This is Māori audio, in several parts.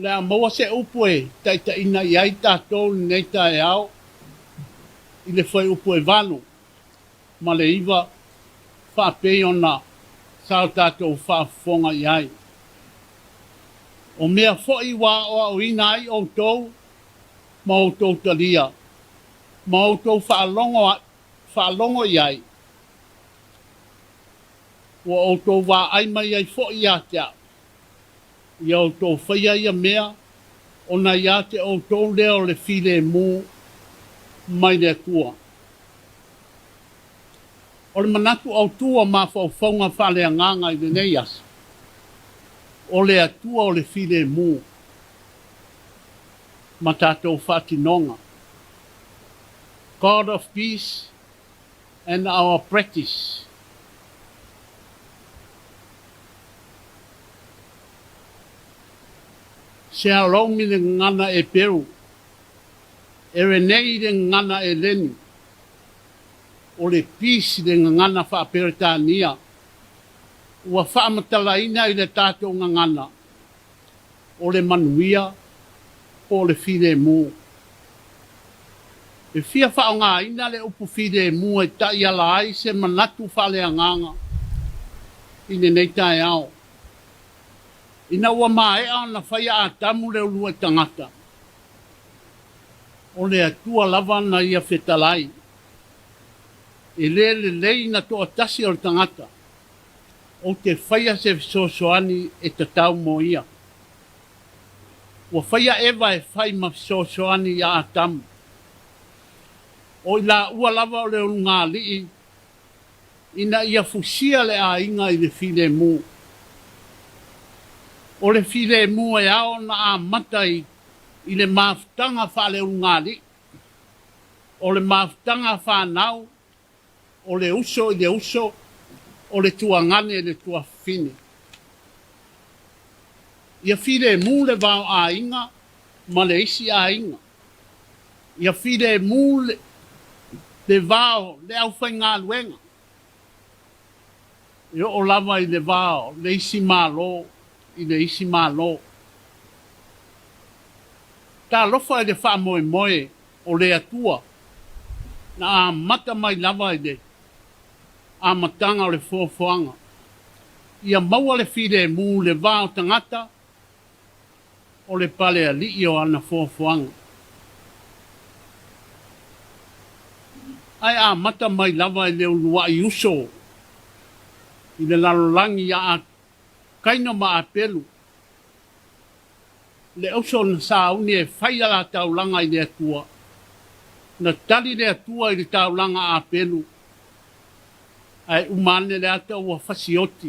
le a maua se upu e taita ina iai tātou nei tae au i le whai upu e vanu ma le iwa whaapei ona sao tātou whaafonga iai. O mea fwoi wā o au ina ai o tau ma o tau talia ma o tau whaalongo iai. Wa o tau wā ai mai ai fwoi ia te au. Ia o tau whaia ia mea, o na ia te o tau leo le while mū mai le tua. O le manatu au tua ma whau whaunga whale a nganga i le nei asa. O le atua o le while mū. Ma tātou whatinonga. God of peace and our practice. Se alongi le ngana e peru, e renei le ngana e leni, o le pisi le ngana whaaperetania, ua whaamatalaina i le tātou ngana, o le manuia, o le while mū. E fia whaonga ina le upu while mū e tai ala ai se manatu whale anganga, i le nei tae ao. Ina ua mae au na whaia a tamu leo lua tangata. O le atua lava na ia whetalai. E le lei na toa tasi o le tangata. O te whaia se sosoani e tatau mo ia. Ua whaia ewa e whai ma sosoani a tamu. O la ua lava o leo ngā lii. Ina ia fusia le a inga i le while mū. O le while mū e ao na a matai i le maftanga whale ungari. O le maftanga whanau, o le uso i le uso, o le tuangane i le tuafine. Ia while mū le vau a inga, ma le isi a inga. Ia while mū le vau, le au whai ngā luenga. Ia o lava i le vau, le isi mālo, i le isi malo. Tā lofa i le wha moe moe o le atua, na a mata mai lava i le a matanga o le fuafuanga. Ia maua le while mū le vāo tangata, o le pale a li o ana fuafuanga. Ai a mata mai lava i le ulua i uso, i le lalolangi a kaino ma apelu. Le oso na sauni e whai ala taulanga i le atua. Na tali le atua i le taulanga apelu. Ai umane le ata ua fasioti.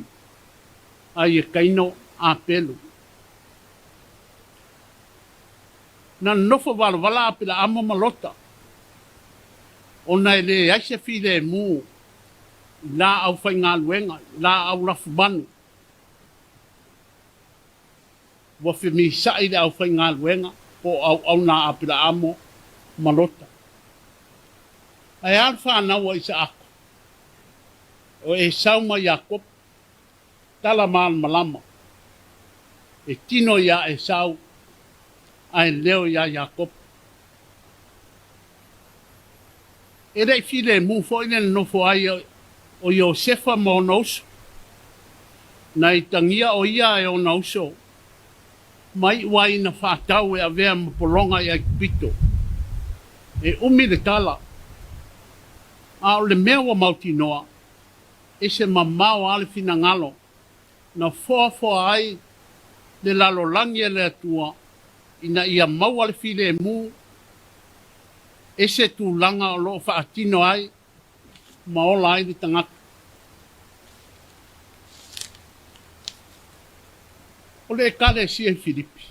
Ai e kaino apelu. Na nofo wala apela amo malota. Ona ele aise while mū. La au whai ngā luenga. La au rafu manu. Wa fi mi sai le au whai ngā luenga o au nā apira amo malota. Ai alfa anaua i sa ako. O e sauma Iakob tala maan malama. E tino ia e sau ai leo ia Iakob. E rei file mū fo ine nofo ai o Iosefa mo nauso. Na i tangia o ia e o nauso. Mai wai na whātau e a vea mapolonga i a kipito. E umi le tala. A o le mea wa mauti noa. E se mamau ale fina ngalo. Na fua ai le lalo langi e le atua. Ina ia mau ale file mū. E se tu langa o loo whaatino ai. Maola ai di tangata. O le kale si e Filipi.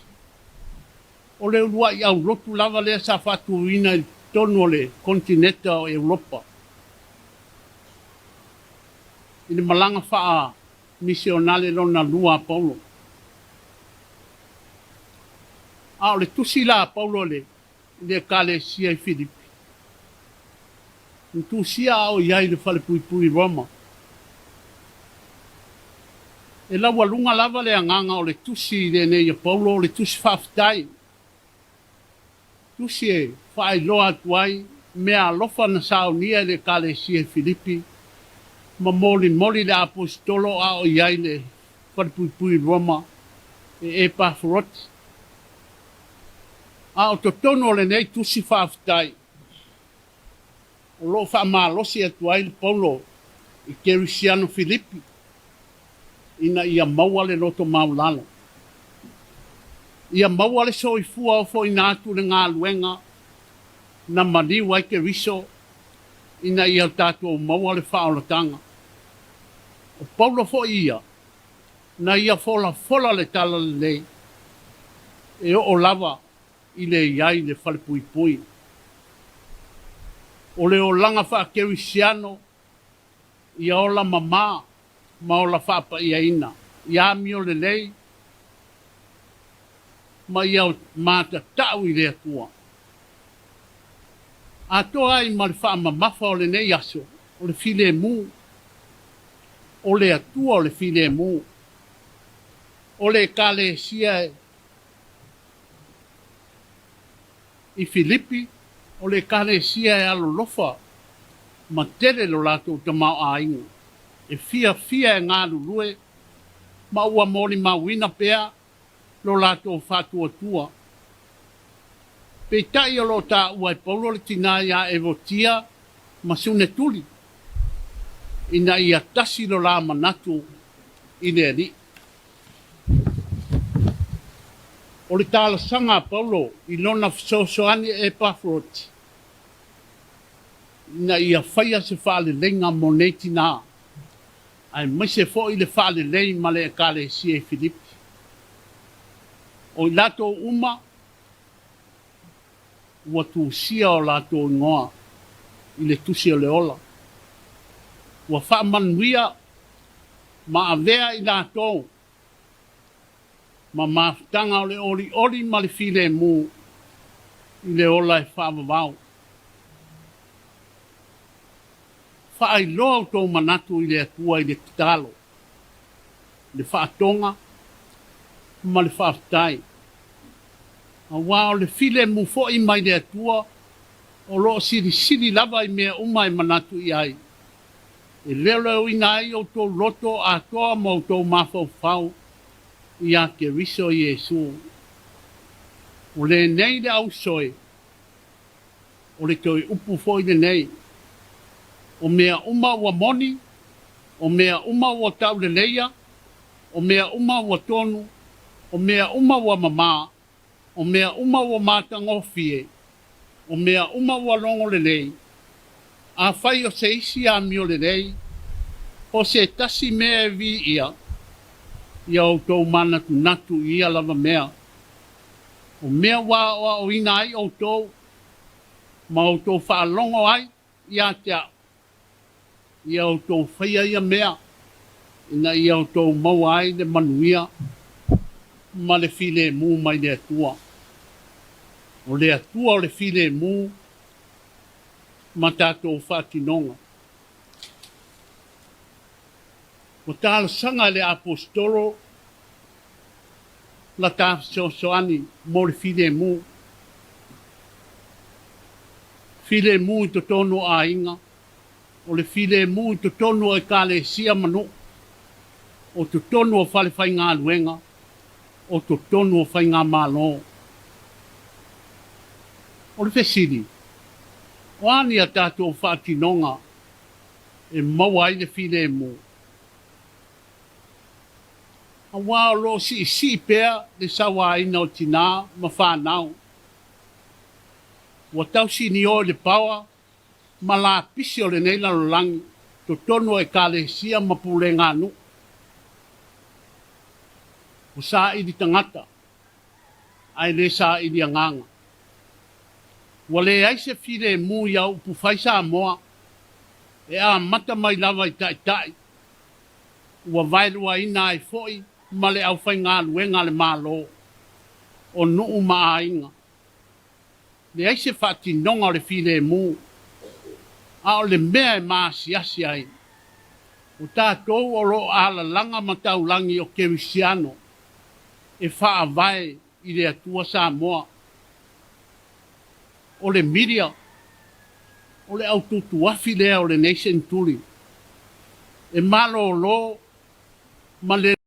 O le ulua i au lotu lava lea sa whatu ina i tonu o le kontineta o Europa. I le malanga wha misionale lona lua Paulo. A o le tusi la Paulo le kale si e Filipi. Ntusia o iai le whale pui Roma. E la walunga lava le anganga o le tusi le ne ia paulo o le tusi whaftai. Tusi e whae loa tuai mea alofa na saunia le kale si e Filipi. Ma moli le apostolo a o iai le wharipui Roma e Epafroti. A o totono le nei tusi whaftai. O lo wha malosi atuai le paulo i Kerisiano Filipi. Ina ia maua le loto maulalo. Ia maua le soifua o fo ina atu le ngā luenga na mani wai ke riso ina ia tātou maua le whaolatanga. O Paulo fo ia na ia fola le tala le nei e o lava i le iai le whalepui. O le o langa wha kerisiano ia o la mama ma o la whapa ia ina. Ia mio le lei, ma ia mata tau i le atua. Atoa ai ma le wha mamafa o le nei aso, o le file mu. O le atua o le file mu. O le kale sia i Filipi, o le kale sia e alo lofa, ma tere lo lato te mau a ingo. E fia e ngā lulue, ma ua mori ma wina pea, lo lato whatua tua. Pe tai o lo ta ua e paulo le tina ia e votia, ma sune tuli. Ina ia tasi lo la manatu i le ri. O le tala sanga paulo, i lona fisosoani e Epafroti. Ina ia whaia se whaale lenga mo neiti nā. Ai maise fo i le whaale lei ma le kale si e Filipi. O i lato uma, ua tu sia o lato ngoa i le tusi o le ola. Ua wha manuia ma avea i lato. Ma maftanga o le ori ma le file mu i le ola e wha vavau. Whaai loa tō manatu i le atua i le kitalo. Le whaatonga, ma le whaaftai. A wao le file mu fo i mai le atua, o lo siri lava i mea umai manatu i ai. E leo ina ai o tō loto a toa mo tō mafau fau i a ke riso i Jesu. O le nei le au soe, o le toi upu fo i le nei. O mea uma ua moni, o mea uma ua tau le leia, o mea uma ua tonu, o mea uma ua mama, o mea uma ua mata ngofie, o mea uma ua longo le lei. A whai o se isi a mio le lei, o se tasi mea vi ia, ia o tau mana tu natu ia lava mea. O mea wa o ina ai o tau, ma o tau wha longo ai, ia te a. Ia o tō whaia ia mea, ina ia o tō mauai le manuia, ma le file mu mai le atua. O le atua o le file mu, ma tātou whatinonga. O tāla sanga le apostolo, la tāwhisoani mo le file mu. File mu i to tono a inga, o le file mu i to tono e kale sia manu, o to tono o fale whai ngā luenga, o to tono o whai ngā malo. O le whesiri, o ani a tātou whaatinonga, e mawai le file mu. A wā lo si pēr le sawa ina o tina ma whānau. Wa tau si ni o le pawa, ma la pisi o le neila lo langi, to tono e kale sia ma pule ngānu. O sa i di tangata, ai le sa i di anganga. Wa le aise file mu ia upu whaisa moa, e a mata mai lava i tai. Wa vairua ina ai foi, ma le au whai ngā luenga le malo, o nuu maa inga. Le aise whati nonga le file mu, a o le mea e maa siasi ai. O tātou o lo ala langa mataulangi o Kerisiano e whaavae i le Atua Samoa. O le media, o le aututuafi lea o le nation tuli. E malo lo, ma le